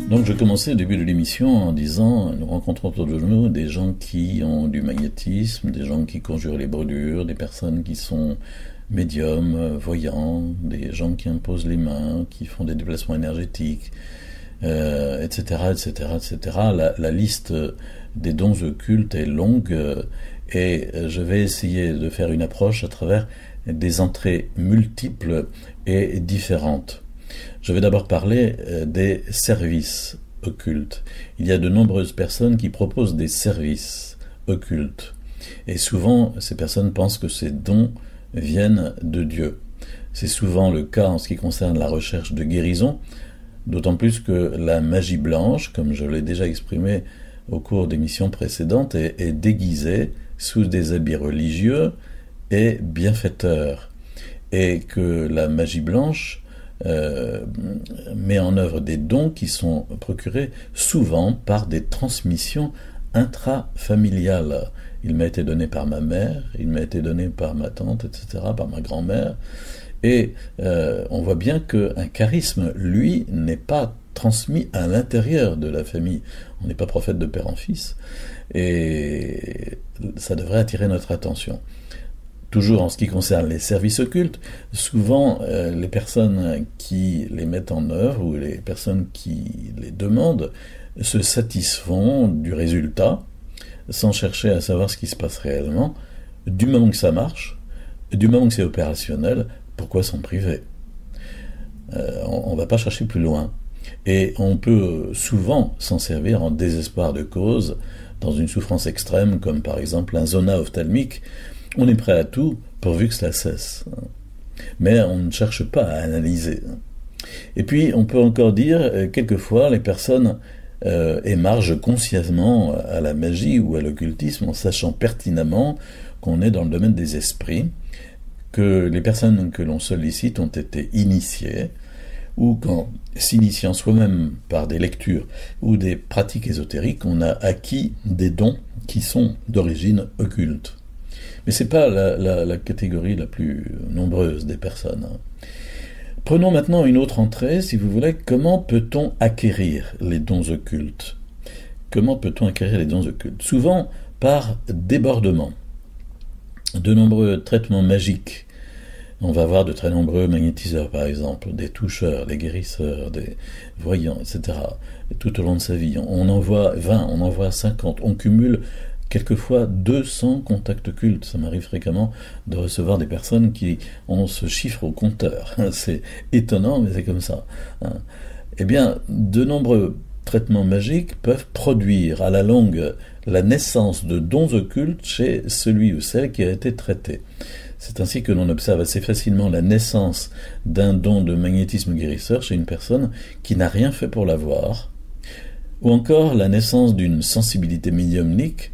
Donc je commençais au début de l'émission en disant, nous rencontrons autour de nous des gens qui ont du magnétisme, des gens qui conjurent les brûlures, des personnes qui sont médiums, voyants, des gens qui imposent les mains, qui font des déplacements énergétiques, etc., etc., etc. La liste des dons occultes est longue et je vais essayer de faire une approche à travers des entrées multiples et différentes. Je vais d'abord parler des services occultes. Il y a de nombreuses personnes qui proposent des services occultes. Et souvent, ces personnes pensent que ces dons viennent de Dieu. C'est souvent le cas en ce qui concerne la recherche de guérison, d'autant plus que la magie blanche, comme je l'ai déjà exprimé au cours d'émissions précédentes, est déguisée sous des habits religieux et bienfaiteurs. Et que la magie blanche met en œuvre des dons qui sont procurés souvent par des transmissions intrafamiliales. Il m'a été donné par ma mère, il m'a été donné par ma tante, etc., par ma grand-mère. Et on voit bien qu'un charisme, lui, n'est pas transmis à l'intérieur de la famille. On n'est pas prophète de père en fils. Et ça devrait attirer notre attention. Toujours en ce qui concerne les services occultes, souvent les personnes qui les mettent en œuvre ou les personnes qui les demandent se satisfont du résultat sans chercher à savoir ce qui se passe réellement. Du moment que ça marche, du moment que c'est opérationnel, pourquoi s'en priver ? On ne va pas chercher plus loin. Et on peut souvent s'en servir en désespoir de cause, dans une souffrance extrême, comme par exemple un zona ophtalmique. On est prêt à tout pourvu que cela cesse. Mais on ne cherche pas à analyser. Et puis, on peut encore dire, quelquefois, les personnes émargent consciemment à la magie ou à l'occultisme en sachant pertinemment qu'on est dans le domaine des esprits, que les personnes que l'on sollicite ont été initiées, ou qu'en s'initiant soi-même par des lectures ou des pratiques ésotériques, on a acquis des dons qui sont d'origine occulte. Mais ce n'est pas la catégorie la plus nombreuse des personnes. Prenons maintenant une autre entrée, si vous voulez. Comment peut-on acquérir les dons occultes ? Comment peut-on acquérir les dons occultes ? Souvent par débordement. De nombreux traitements magiques. On va voir de très nombreux magnétiseurs, par exemple, des toucheurs, des guérisseurs, des voyants, etc. Tout au long de sa vie. On en voit 20, on en voit 50. On cumule quelquefois 200 contacts occultes. Ça m'arrive fréquemment de recevoir des personnes qui ont ce chiffre au compteur. C'est étonnant, mais c'est comme ça. Eh bien, de nombreux traitements magiques peuvent produire à la longue la naissance de dons occultes chez celui ou celle qui a été traité. C'est ainsi que l'on observe assez facilement la naissance d'un don de magnétisme guérisseur chez une personne qui n'a rien fait pour l'avoir, ou encore la naissance d'une sensibilité médiumnique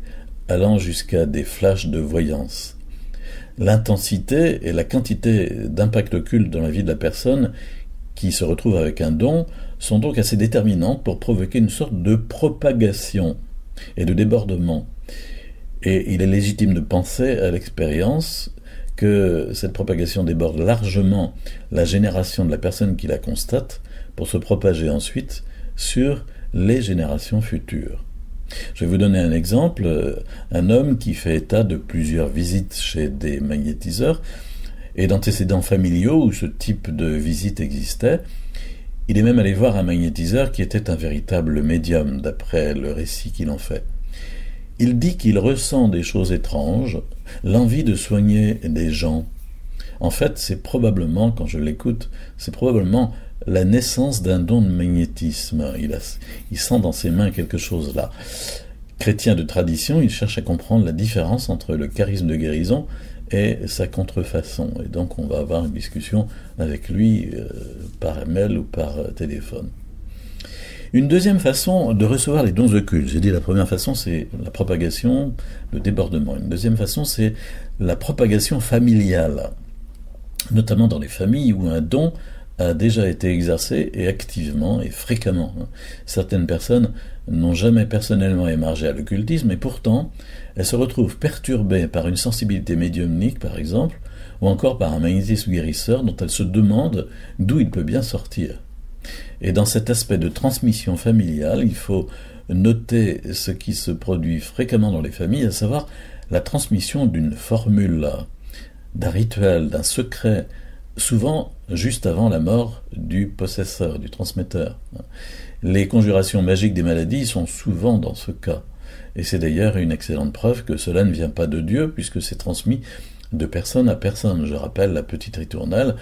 allant jusqu'à des flashs de voyance. L'intensité et la quantité d'impact occulte dans la vie de la personne qui se retrouve avec un don sont donc assez déterminantes pour provoquer une sorte de propagation et de débordement. Et il est légitime de penser à l'expérience que cette propagation déborde largement la génération de la personne qui la constate pour se propager ensuite sur les générations futures. Je vais vous donner un exemple, un homme qui fait état de plusieurs visites chez des magnétiseurs et d'antécédents familiaux où ce type de visite existait. Il est même allé voir un magnétiseur qui était un véritable médium, d'après le récit qu'il en fait. Il dit qu'il ressent des choses étranges, l'envie de soigner des gens. En fait, c'est probablement, quand je l'écoute, c'est probablement la naissance d'un don de magnétisme. Il sent dans ses mains quelque chose là. Chrétien de tradition, il cherche à comprendre la différence entre le charisme de guérison et sa contrefaçon. Et donc on va avoir une discussion avec lui par mail ou par téléphone. Une deuxième façon de recevoir les dons occultes, j'ai dit la première façon c'est la propagation, le débordement. Une deuxième façon c'est la propagation familiale, notamment dans les familles où un don a déjà été exercé et activement et fréquemment. Certaines personnes n'ont jamais personnellement émargé à l'occultisme et pourtant elles se retrouvent perturbées par une sensibilité médiumnique par exemple, ou encore par un magnétisme guérisseur dont elles se demandent d'où il peut bien sortir. Et dans cet aspect de transmission familiale, il faut noter ce qui se produit fréquemment dans les familles, à savoir la transmission d'une formule, d'un rituel, d'un secret, souvent juste avant la mort du possesseur, du transmetteur. Les conjurations magiques des maladies sont souvent dans ce cas. Et c'est d'ailleurs une excellente preuve que cela ne vient pas de Dieu, puisque c'est transmis de personne à personne. Je rappelle la petite ritournelle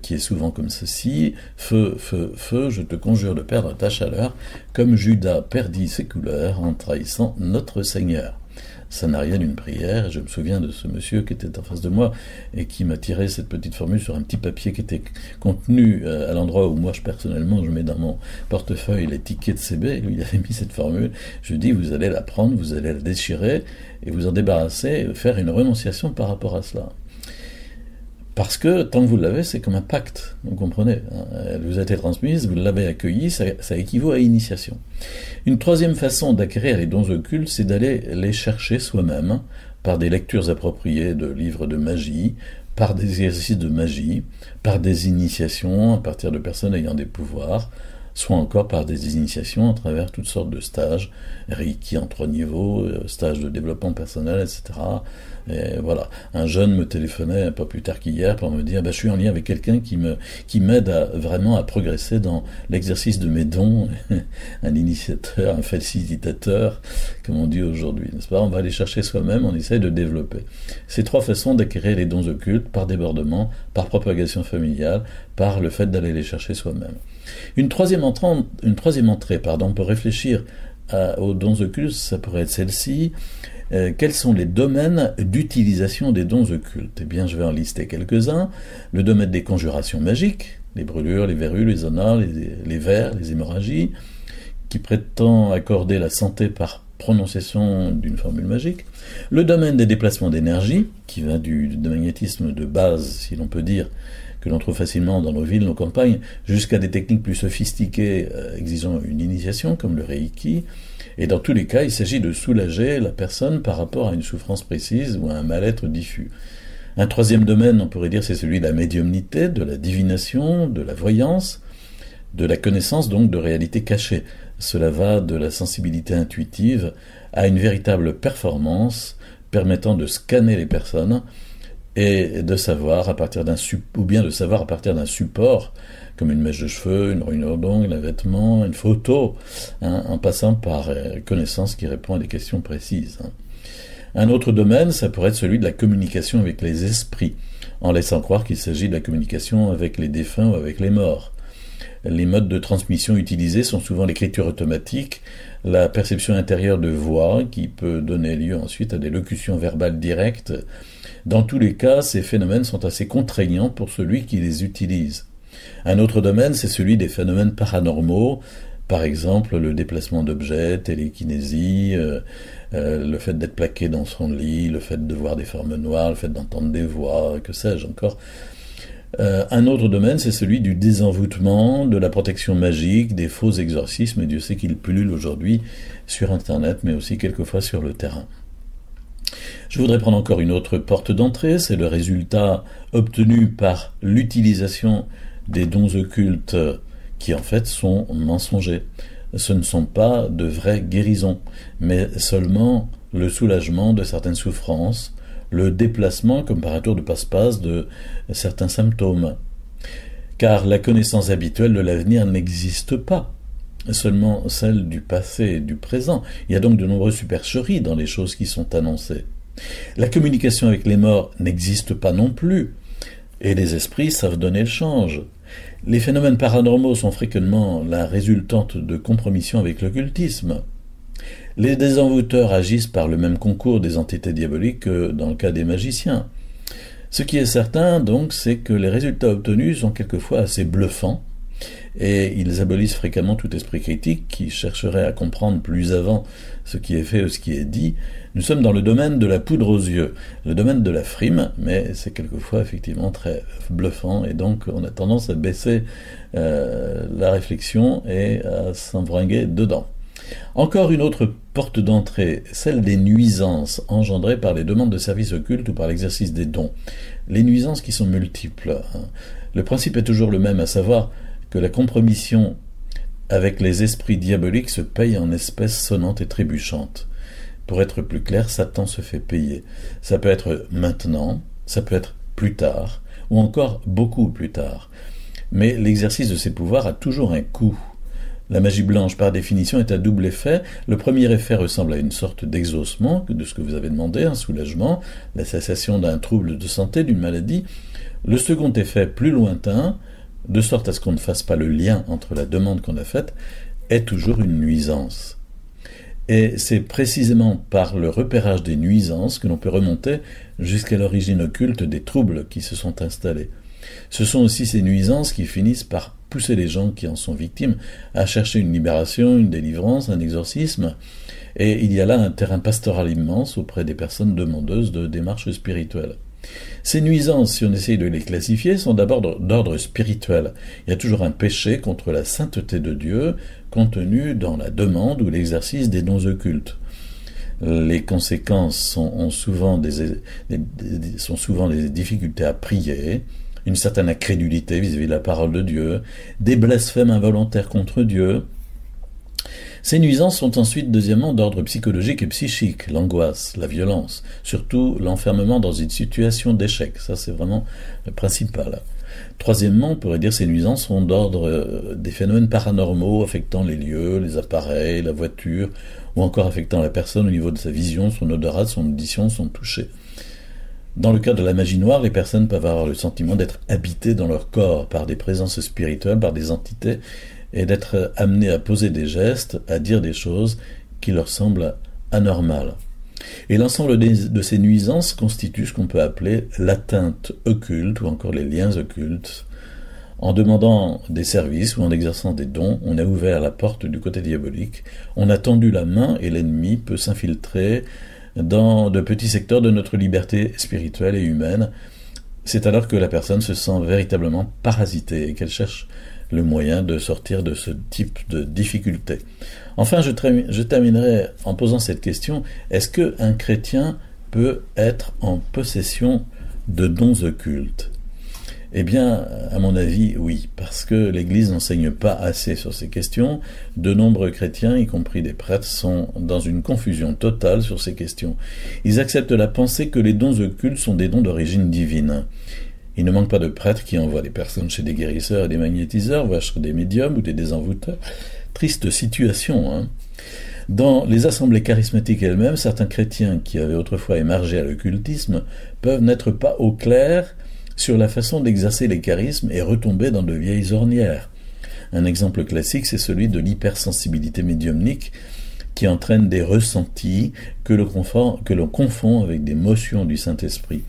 qui est souvent comme ceci: feu, feu, feu, je te conjure de perdre ta chaleur, comme Judas perdit ses couleurs en trahissant notre Seigneur. Ça n'a rien d'une prière, et je me souviens de ce monsieur qui était en face de moi et qui m'a tiré cette petite formule sur un petit papier qui était contenu à l'endroit où moi personnellement je mets dans mon portefeuille les tickets de CB. Lui il avait mis cette formule. Je lui dis: vous allez la prendre, vous allez la déchirer et vous en débarrasser, faire une renonciation par rapport à cela. Parce que tant que vous l'avez, c'est comme un pacte, vous comprenez. Elle vous a été transmise, vous l'avez accueillie, ça équivaut à initiation. Une troisième façon d'acquérir les dons occultes, c'est d'aller les chercher soi-même, par des lectures appropriées de livres de magie, par des exercices de magie, par des initiations à partir de personnes ayant des pouvoirs, soit encore par des initiations à travers toutes sortes de stages, Reiki en 3 niveaux, stages de développement personnel, etc. Et voilà. Un jeune me téléphonait pas plus tard qu'hier pour me dire: je suis en lien avec quelqu'un qui m'aide vraiment à progresser dans l'exercice de mes dons, un initiateur, un facilitateur, comme on dit aujourd'hui, n'est-ce pas? On va aller chercher soi-même, on essaye de développer. Ces 3 façons d'acquérir les dons occultes: par débordement, par propagation familiale, par le fait d'aller les chercher soi-même. Une troisième entrée, pour réfléchir aux dons occultes, ça pourrait être celle-ci. Quels sont les domaines d'utilisation des dons occultes? Eh bien, je vais en lister quelques-uns. Le domaine des conjurations magiques, les brûlures, les verrues, les zonas, les vers, les hémorragies, qui prétend accorder la santé par prononciation d'une formule magique. Le domaine des déplacements d'énergie, qui va du magnétisme de base, si l'on peut dire, que l'on trouve facilement dans nos villes, nos campagnes, jusqu'à des techniques plus sophistiquées exigeant une initiation, comme le Reiki. Et dans tous les cas, il s'agit de soulager la personne par rapport à une souffrance précise ou à un mal-être diffus. Un troisième domaine, on pourrait dire, c'est celui de la médiumnité, de la divination, de la voyance, de la connaissance donc de réalités cachées. Cela va de la sensibilité intuitive à une véritable performance permettant de scanner les personnes et de savoir à partir d'un support, comme une mèche de cheveux, une roulure d'ongles, un vêtement, une photo, en passant par connaissance qui répond à des questions précises. Un autre domaine, ça pourrait être celui de la communication avec les esprits, en laissant croire qu'il s'agit de la communication avec les défunts ou avec les morts. Les modes de transmission utilisés sont souvent l'écriture automatique, la perception intérieure de voix, qui peut donner lieu ensuite à des locutions verbales directes. Dans tous les cas, ces phénomènes sont assez contraignants pour celui qui les utilise. Un autre domaine, c'est celui des phénomènes paranormaux, par exemple le déplacement d'objets, télékinésie, le fait d'être plaqué dans son lit, le fait de voir des formes noires, le fait d'entendre des voix, que sais-je encore. Un autre domaine, c'est celui du désenvoûtement, de la protection magique, des faux exorcismes, et Dieu sait qu'ils pullulent aujourd'hui sur Internet, mais aussi quelquefois sur le terrain. Je voudrais prendre encore une autre porte d'entrée, c'est le résultat obtenu par l'utilisation des dons occultes qui en fait sont mensongers. Ce ne sont pas de vraies guérisons, mais seulement le soulagement de certaines souffrances, le déplacement, comme par un tour de passe-passe, de certains symptômes. Car la connaissance habituelle de l'avenir n'existe pas, seulement celle du passé et du présent. Il y a donc de nombreuses supercheries dans les choses qui sont annoncées. La communication avec les morts n'existe pas non plus, et les esprits savent donner le change. Les phénomènes paranormaux sont fréquemment la résultante de compromissions avec l'occultisme. Les désenvoûteurs agissent par le même concours des entités diaboliques que dans le cas des magiciens. Ce qui est certain, donc, c'est que les résultats obtenus sont quelquefois assez bluffants, et ils abolissent fréquemment tout esprit critique qui chercherait à comprendre plus avant ce qui est fait ou ce qui est dit. Nous sommes dans le domaine de la poudre aux yeux, le domaine de la frime, mais c'est quelquefois effectivement très bluffant, et donc on a tendance à baisser la réflexion et à s'embringuer dedans. Encore une autre porte d'entrée, celle des nuisances engendrées par les demandes de services occultes ou par l'exercice des dons. Les nuisances qui sont multiples. Le principe est toujours le même, à savoir que la compromission avec les esprits diaboliques se paye en espèces sonnantes et trébuchantes. Pour être plus clair, Satan se fait payer. Ça peut être maintenant, ça peut être plus tard, ou encore beaucoup plus tard. Mais l'exercice de ces pouvoirs a toujours un coût. La magie blanche, par définition, est à double effet. Le premier effet ressemble à une sorte d'exaucement de ce que vous avez demandé, un soulagement, la cessation d'un trouble de santé, d'une maladie. Le second effet, plus lointain, de sorte à ce qu'on ne fasse pas le lien entre la demande qu'on a faite, est toujours une nuisance. Et c'est précisément par le repérage des nuisances que l'on peut remonter jusqu'à l'origine occulte des troubles qui se sont installés. Ce sont aussi ces nuisances qui finissent par pousser les gens qui en sont victimes à chercher une libération, une délivrance, un exorcisme, et il y a là un terrain pastoral immense auprès des personnes demandeuses de démarches spirituelles. Ces nuisances, si on essaye de les classifier, sont d'abord d'ordre spirituel. Il y a toujours un péché contre la sainteté de Dieu contenu dans la demande ou l'exercice des dons occultes. Les conséquences sont souvent des difficultés à prier, une certaine incrédulité vis-à-vis de la parole de Dieu, des blasphèmes involontaires contre Dieu. Ces nuisances sont ensuite, deuxièmement, d'ordre psychologique et psychique, l'angoisse, la violence, surtout l'enfermement dans une situation d'échec. Ça, c'est vraiment le principal. Troisièmement, on pourrait dire que ces nuisances sont d'ordre des phénomènes paranormaux affectant les lieux, les appareils, la voiture, ou encore affectant la personne au niveau de sa vision, son odorat, son audition, son toucher. Dans le cas de la magie noire, les personnes peuvent avoir le sentiment d'être habitées dans leur corps par des présences spirituelles, par des entités, et d'être amenées à poser des gestes, à dire des choses qui leur semblent anormales. Et l'ensemble de ces nuisances constitue ce qu'on peut appeler l'atteinte occulte ou encore les liens occultes. En demandant des services ou en exerçant des dons, on a ouvert la porte du côté diabolique, on a tendu la main et l'ennemi peut s'infiltrer dans de petits secteurs de notre liberté spirituelle et humaine. C'est alors que la personne se sent véritablement parasitée et qu'elle cherche le moyen de sortir de ce type de difficulté. Enfin, je terminerai en posant cette question. Est-ce qu'un chrétien peut être en possession de dons occultes ? Eh bien, à mon avis, oui, parce que l'Église n'enseigne pas assez sur ces questions. De nombreux chrétiens, y compris des prêtres, sont dans une confusion totale sur ces questions. Ils acceptent la pensée que les dons occultes sont des dons d'origine divine. Il ne manque pas de prêtres qui envoient des personnes chez des guérisseurs et des magnétiseurs, voire chez des médiums ou des désenvoûteurs. Triste situation, hein. Dans les assemblées charismatiques elles-mêmes, certains chrétiens qui avaient autrefois émargé à l'occultisme peuvent n'être pas au clair sur la façon d'exercer les charismes et retomber dans de vieilles ornières. Un exemple classique, c'est celui de l'hypersensibilité médiumnique qui entraîne des ressentis que l'on confond avec des motions du Saint-Esprit.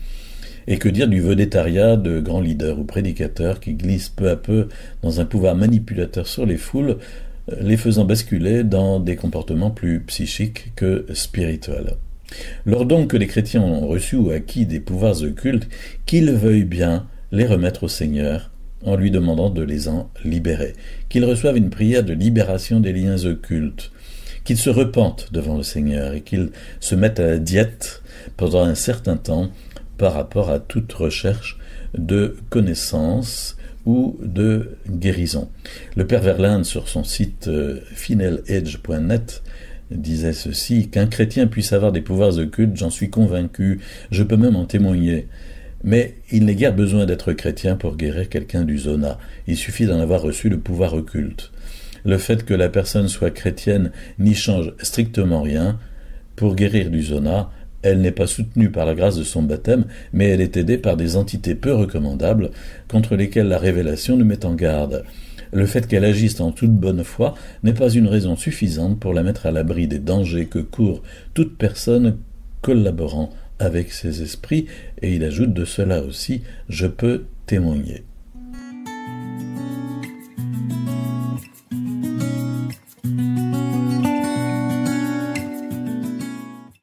Et que dire du vedettariat de grands leaders ou prédicateurs qui glissent peu à peu dans un pouvoir manipulateur sur les foules, les faisant basculer dans des comportements plus psychiques que spirituels. Lors donc que les chrétiens ont reçu ou acquis des pouvoirs occultes, qu'ils veuillent bien les remettre au Seigneur en lui demandant de les en libérer, qu'ils reçoivent une prière de libération des liens occultes, qu'ils se repentent devant le Seigneur et qu'ils se mettent à la diète pendant un certain temps par rapport à toute recherche de connaissance ou de guérison. Le Père Verlaine, sur son site fineledge.net, disait ceci: qu'un chrétien puisse avoir des pouvoirs occultes, j'en suis convaincu, je peux même en témoigner. Mais il n'est guère besoin d'être chrétien pour guérir quelqu'un du zona, il suffit d'en avoir reçu le pouvoir occulte. Le fait que la personne soit chrétienne n'y change strictement rien. Pour guérir du zona, elle n'est pas soutenue par la grâce de son baptême, mais elle est aidée par des entités peu recommandables contre lesquelles la révélation nous met en garde. Le fait qu'elle agisse en toute bonne foi n'est pas une raison suffisante pour la mettre à l'abri des dangers que court toute personne collaborant avec ces esprits, et il ajoute de cela aussi, je peux témoigner.